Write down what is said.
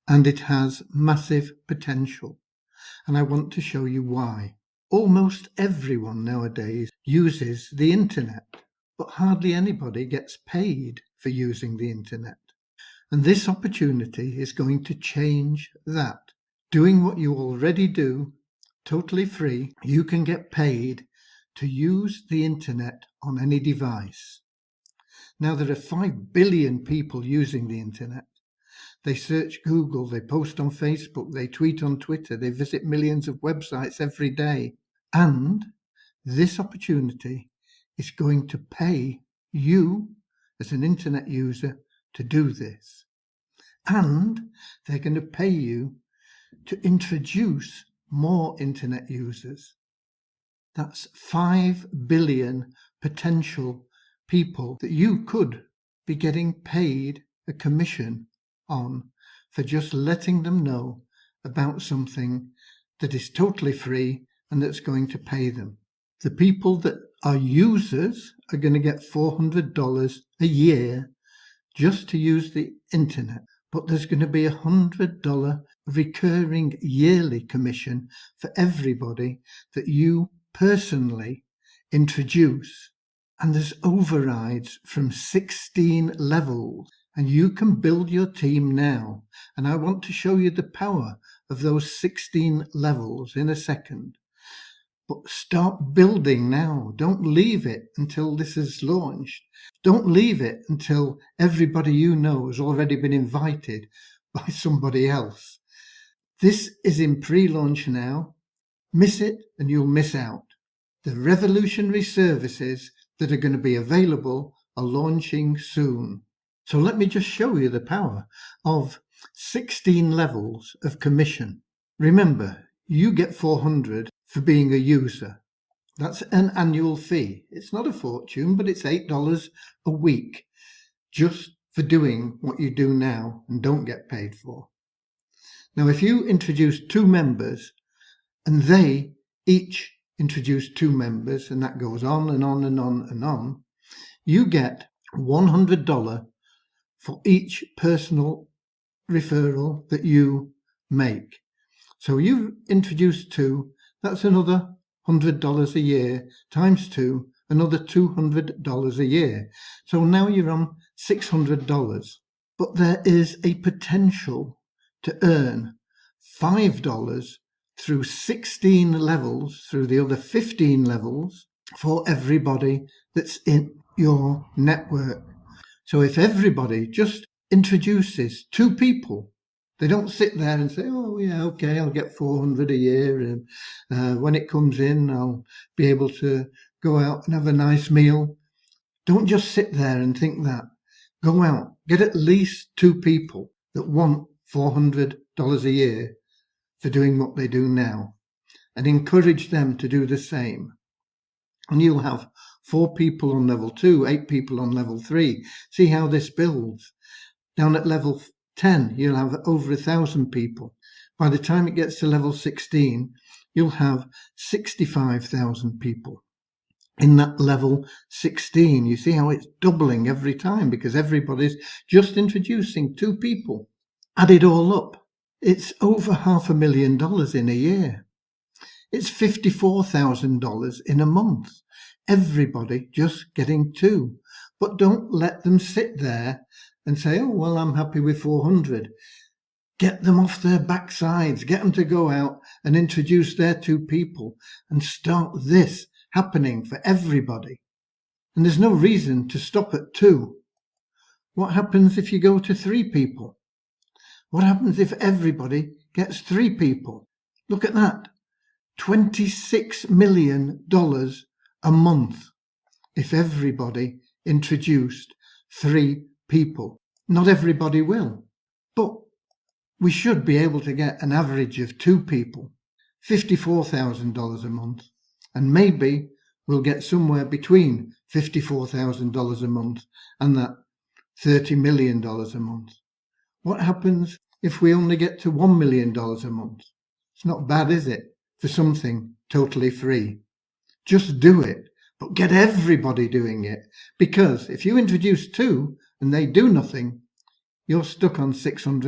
and it has massive potential. And I want to show you why. Almost everyone nowadays uses the internet, but hardly anybody gets paid for using the internet. And this opportunity is going to change that. Doing what you already do, totally free, you can get paid to use the internet on any device. Now there are 5 billion people using the internet. They search Google, they post on Facebook, they tweet on Twitter, they visit millions of websites every day. And this opportunity is going to pay you as an internet user to do this. And they're going to pay you to introduce more internet users. That's 5 billion potential people that you could be getting paid a commission on for just letting them know about something that is totally free and that's going to pay them. The people that are users are going to get $400 a year just to use the internet, but there's going to be $100 recurring yearly commission for everybody that you personally introduce. And there's overrides from 16 levels, and you can build your team now. And I want to show you the power of those 16 levels in a second. But start building now. Don't leave it until this is launched. Don't leave it until everybody you know has already been invited by somebody else. This is in pre-launch now. Miss it and you'll miss out. The revolutionary services that are going to be available are launching soon. So let me just show you the power of 16 levels of commission. Remember, you get $400 for being a user. That's an annual fee. It's not a fortune, but it's $8 a week just for doing what you do now and don't get paid for. Now, if you introduce 2 members and they each introduce 2 members, and that goes on and on and on and on, you get $100 for each personal referral that you make. So you've introduced 2, that's another $100 a year, times 2, another $200 a year. So now you're on $600. But there is a potential to earn $5 through 16 levels, through the other 15 levels, for everybody that's in your network. So if everybody just introduces 2 people, they don't sit there and say, oh yeah, okay, I'll get $400 a year, and when it comes in, I'll be able to go out and have a nice meal. Don't just sit there and think that. Go out, get at least 2 people that want $400 a year for doing what they do now, and encourage them to do the same. And you'll have 4 people on level 2, 8 people on level 3. See how this builds. Down at level 10, you'll have over 1,000 people. By the time it gets to level 16, you'll have 65,000 people. In that level 16, you see how it's doubling every time because everybody's just introducing 2 people. Add it all up. It's over $500,000 in a year. It's $54,000 in a month. Everybody just getting 2. But don't let them sit there and say, oh, well, I'm happy with 400. Get them off their backsides. Get them to go out and introduce their 2 people and start this happening for everybody. And there's no reason to stop at 2. What happens if you go to 3 people? What happens if everybody gets 3 people? Look at that. $26 million a month if everybody introduced 3 people. Not everybody will, but we should be able to get an average of 2 people, $54,000 a month, and maybe we'll get somewhere between $54,000 a month and that $30 million a month. What happens if we only get to $1 million a month? It's not bad, is it, for something totally free? Just do it, but get everybody doing it, because if you introduce 2 and they do nothing, you're stuck on $600